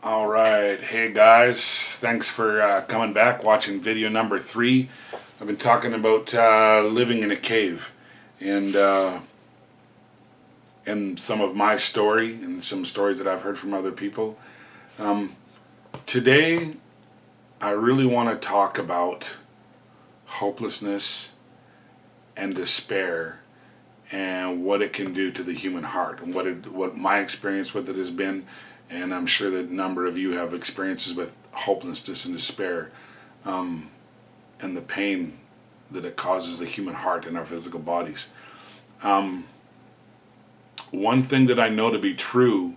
All right, hey guys, thanks for coming back, watching video number 3. I've been talking about living in a cave and some of my story and some stories that I've heard from other people. Today, I really want to talk about hopelessness and despair and what it can do to the human heart and what my experience with it has been. And I'm sure that a number of you have experiences with hopelessness and despair, and the pain that it causes the human heart and our physical bodies. One thing that I know to be true,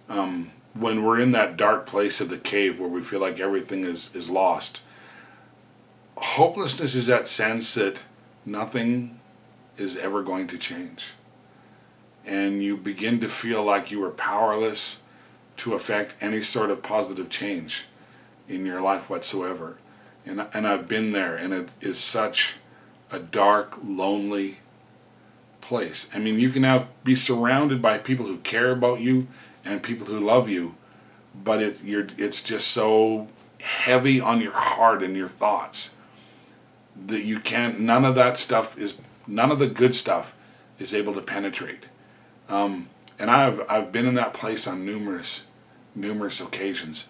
when we're in that dark place of the cave where we feel like everything is lost, hopelessness is that sense that nothing is ever going to change. And you begin to feel like you are powerless to affect any sort of positive change in your life whatsoever. And I've been there, and it is such a dark, lonely place. I mean, you can be surrounded by people who care about you and people who love you, but it's just so heavy on your heart and your thoughts that you can't, none of the good stuff is able to penetrate. And I've been in that place on numerous occasions,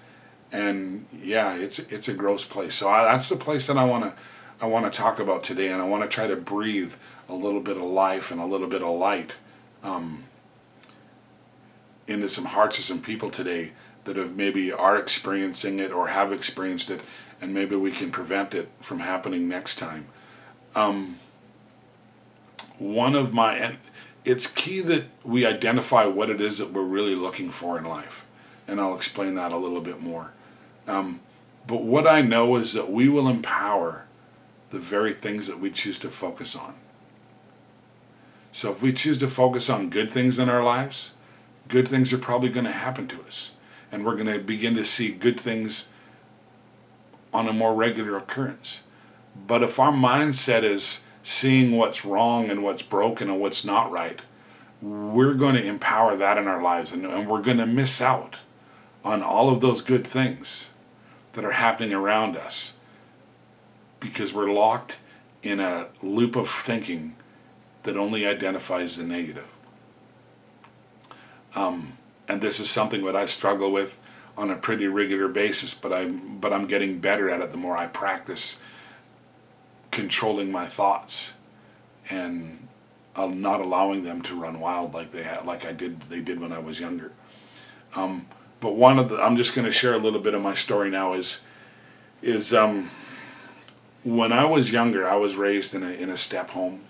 and yeah, it's a gross place. So that's the place that I want to talk about today, and I want to try to breathe a little bit of life and a little bit of light into some hearts of some people today that maybe are experiencing it or have experienced it, and maybe we can prevent it from happening next time. It's key that we identify what it is that we're really looking for in life, and I'll explain that a little bit more. But what I know is that we will empower the very things that we choose to focus on. So if we choose to focus on good things in our lives, good things are probably going to happen to us, and we're going to begin to see good things on a more regular occurrence. But if our mindset is seeing what's wrong and what's broken and what's not right, we're going to empower that in our lives, and we're going to miss out on all of those good things that are happening around us because we're locked in a loop of thinking that only identifies the negative. And this is something that I struggle with on a pretty regular basis, but I'm getting better at it the more I practice controlling my thoughts and not allowing them to run wild like they did when I was younger. But I'm just going to share a little bit of my story now. Is when I was younger, I was raised in a step home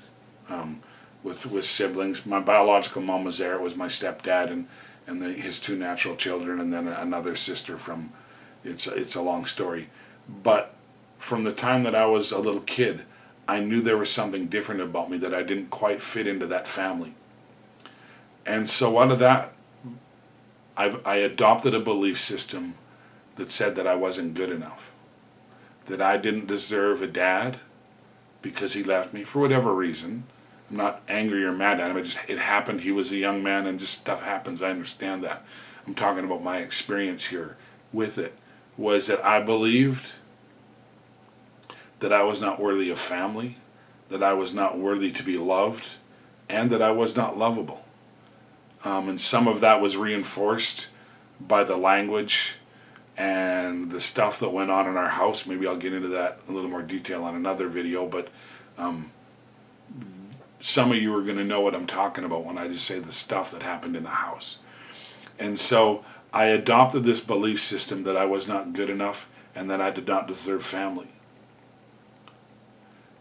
with siblings. My biological mom was there. It was my stepdad and his 2 natural children, and then another sister from. It's a long story, but from the time that I was a little kid, I knew there was something different about me, that I didn't quite fit into that family. And so out of that, I adopted a belief system that said that I wasn't good enough, that I didn't deserve a dad because he left me for whatever reason. I'm not angry or mad at him. It happened. He was a young man, and just stuff happens. I understand that. I'm talking about my experience here with it, was that I believed that I was not worthy of family, that I was not worthy to be loved, and that I was not lovable. And some of that was reinforced by the language and the stuff that went on in our house. Maybe I'll get into that in a little more detail on another video, but some of you are going to know what I'm talking about when I just say the stuff that happened in the house. And so I adopted this belief system that I was not good enough and that I did not deserve family.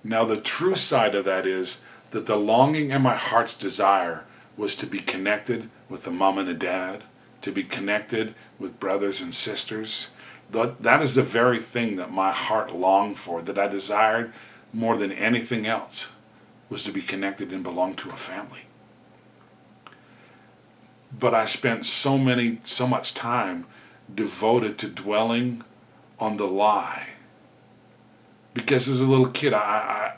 Now the true side of that is that the longing in my heart's desire was to be connected with a mom and a dad, to be connected with brothers and sisters. That is the very thing that my heart longed for, that I desired more than anything else, was to be connected and belong to a family. But I spent so much time devoted to dwelling on the lie. Because as a little kid, I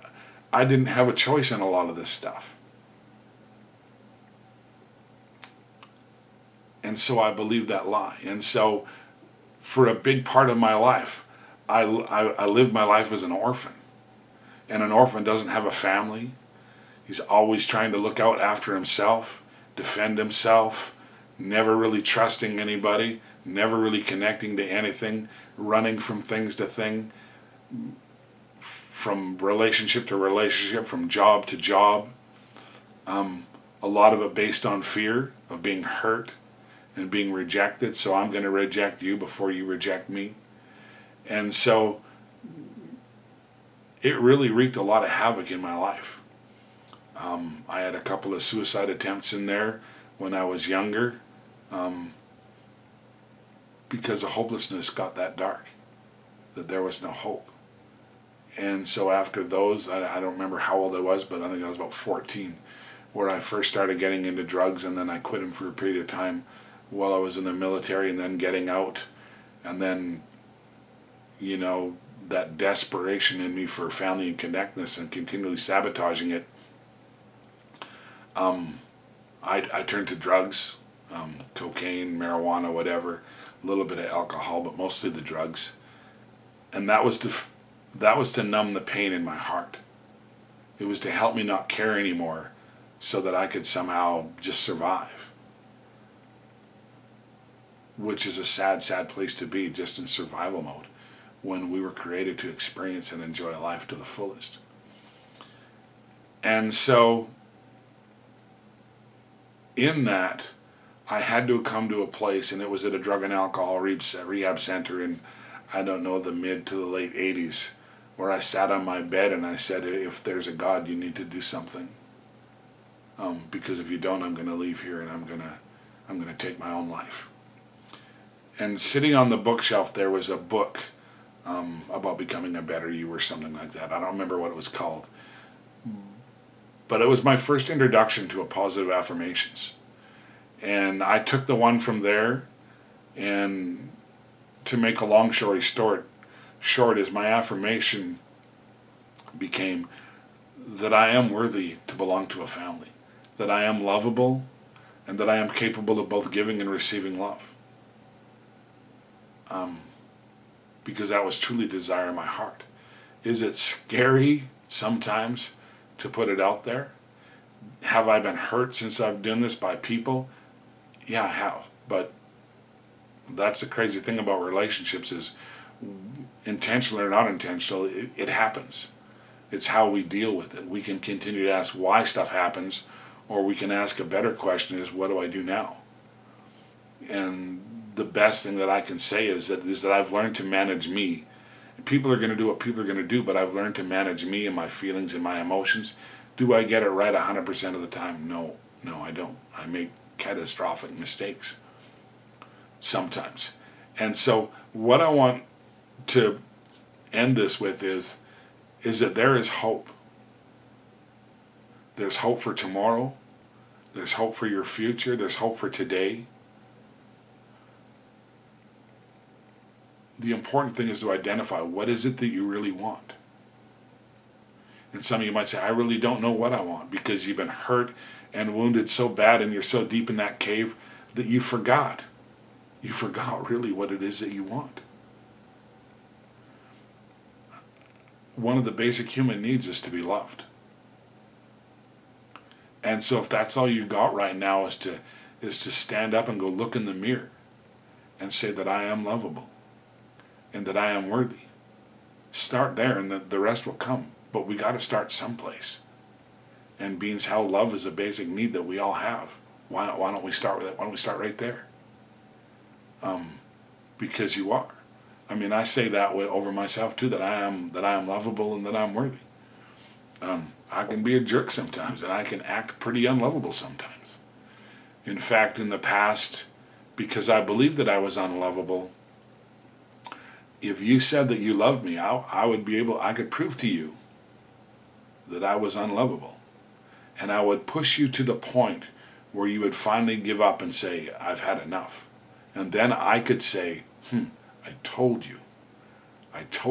didn't have a choice in a lot of this stuff. And so I believed that lie. And so for a big part of my life, I lived my life as an orphan. And an orphan doesn't have a family. He's always trying to look out after himself, defend himself, never really trusting anybody, never really connecting to anything, running from things to thing, from relationship to relationship, from job to job. A lot of it based on fear of being hurt and being rejected, so I'm going to reject you before you reject me. And so it really wreaked a lot of havoc in my life. I had a couple of suicide attempts in there when I was younger, because the hopelessness got that dark, that there was no hope. And so after those, I don't remember how old I was, but I think I was about 14, where I first started getting into drugs, and then I quit them for a period of time while I was in the military, and then getting out, and then, you know, that desperation in me for family and connectedness and continually sabotaging it, I turned to drugs, cocaine, marijuana, whatever, a little bit of alcohol, but mostly the drugs. And that was to numb the pain in my heart. It was to help me not care anymore so that I could somehow just survive. Which is a sad, sad place to be, just in survival mode, when we were created to experience and enjoy life to the fullest. And so, in that, I had to come to a place, and it was at a drug and alcohol rehab center in, I don't know, the mid to the late 80s, where I sat on my bed and I said, if there's a God, you need to do something. Because if you don't, I'm going to leave here and I'm going to take my own life. And sitting on the bookshelf there was a book about becoming a better you or something like that. I don't remember what it was called. But it was my first introduction to a positive affirmations. And I took the one from there, and to make a long story short is my affirmation became that I am worthy to belong to a family, that I am lovable, and that I am capable of both giving and receiving love. Because that was truly desire in my heart. Is it scary sometimes to put it out there? Have I been hurt since I've done this by people? Yeah, I have. But that's the crazy thing about relationships is, intentional or not intentional, it happens. It's how we deal with it. We can continue to ask why stuff happens, or we can ask a better question is, what do I do now? And the best thing that I can say is that I've learned to manage me. People are going to do what people are going to do, but I've learned to manage me and my feelings and my emotions. Do I get it right 100% of the time? No, I don't. I make catastrophic mistakes sometimes. And so what I want to end this with is that there is hope. There's hope for tomorrow. There's hope for your future. There's hope for today. The important thing is to identify what is it that you really want. And some of you might say, I really don't know what I want, because you've been hurt and wounded so bad and you're so deep in that cave that you forgot. You forgot really what it is that you want. One of the basic human needs is to be loved. And so if that's all you got right now is to stand up and go look in the mirror and say that I am lovable and that I am worthy. Start there, and the rest will come. But we got to start someplace. And being how love is a basic need that we all have. Why don't we start with it? Why don't we start right there? Because you are. I mean, I say that way over myself too, that I am lovable and that I'm worthy. I can be a jerk sometimes, and I can act pretty unlovable sometimes. In fact, in the past, because I believed that I was unlovable, if you said that you loved me, I could prove to you that I was unlovable. And I would push you to the point where you would finally give up and say, I've had enough. And then I could say, I told you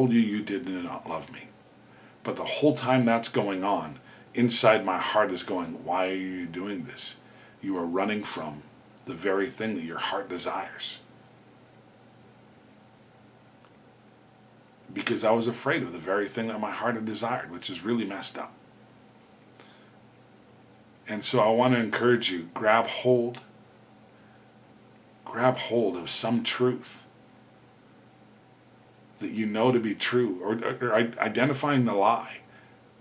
you did not love me. But the whole time that's going on, inside my heart is going, why are you doing this? You are running from the very thing that your heart desires. because I was afraid of the very thing that my heart had desired, which is really messed up. And so I want to encourage you, grab hold of some truth that you know to be true, or identifying the lie,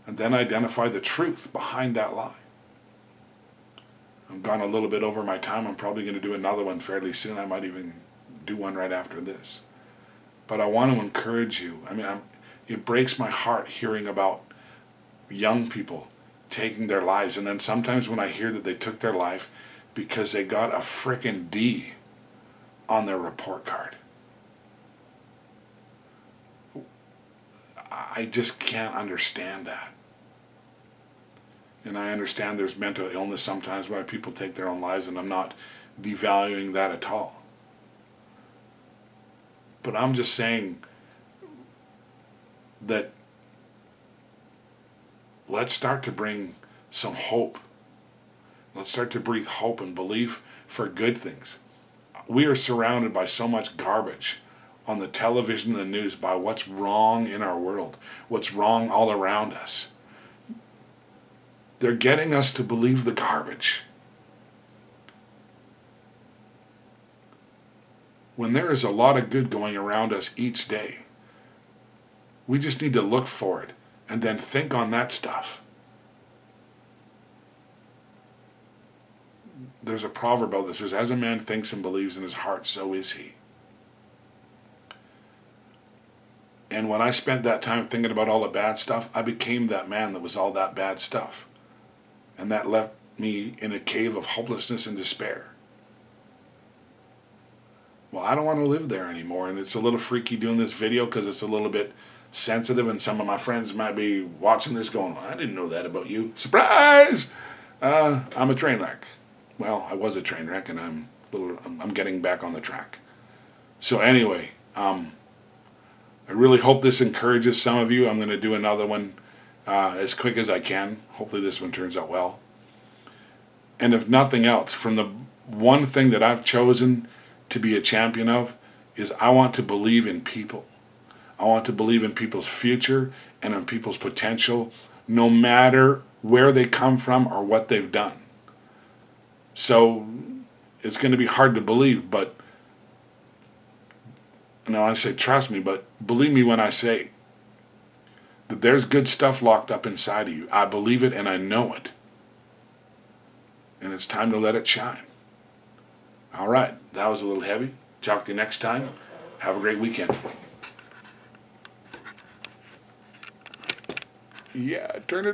and then identify the truth behind that lie. I've gone a little bit over my time. I'm probably going to do another one fairly soon. I might even do one right after this. But I want to encourage you. I mean, it breaks my heart hearing about young people taking their lives, and then sometimes when I hear that they took their life because they got a frickin' D on their report card. I just can't understand that. And I understand there's mental illness sometimes why people take their own lives, and I'm not devaluing that at all. But I'm just saying that let's start to bring some hope. Let's start to breathe hope and believe for good things. We are surrounded by so much garbage on the television and the news by what's wrong in our world, what's wrong all around us. They're getting us to believe the garbage. When there is a lot of good going around us each day, we just need to look for it and then think on that stuff. There's a proverb out that says, as a man thinks and believes in his heart, so is he. And when I spent that time thinking about all the bad stuff, I became that man that was all that bad stuff. And that left me in a cave of hopelessness and despair. Well, I don't want to live there anymore, and it's a little freaky doing this video because it's a little bit sensitive, and some of my friends might be watching this going, I didn't know that about you. Surprise! I'm a train wreck. Well, I was a train wreck, and I'm getting back on the track. So anyway, I really hope this encourages some of you. I'm going to do another one as quick as I can. Hopefully this one turns out well. And if nothing else, from the one thing that I've chosen to be a champion of is I want to believe in people. I want to believe in people's future and in people's potential, no matter where they come from or what they've done. So it's going to be hard to believe, but I say trust me, but believe me when I say that there's good stuff locked up inside of you. I believe it and I know it. And it's time to let it shine. All right, that was a little heavy. Talk to you next time. Have a great weekend. Yeah, turn it.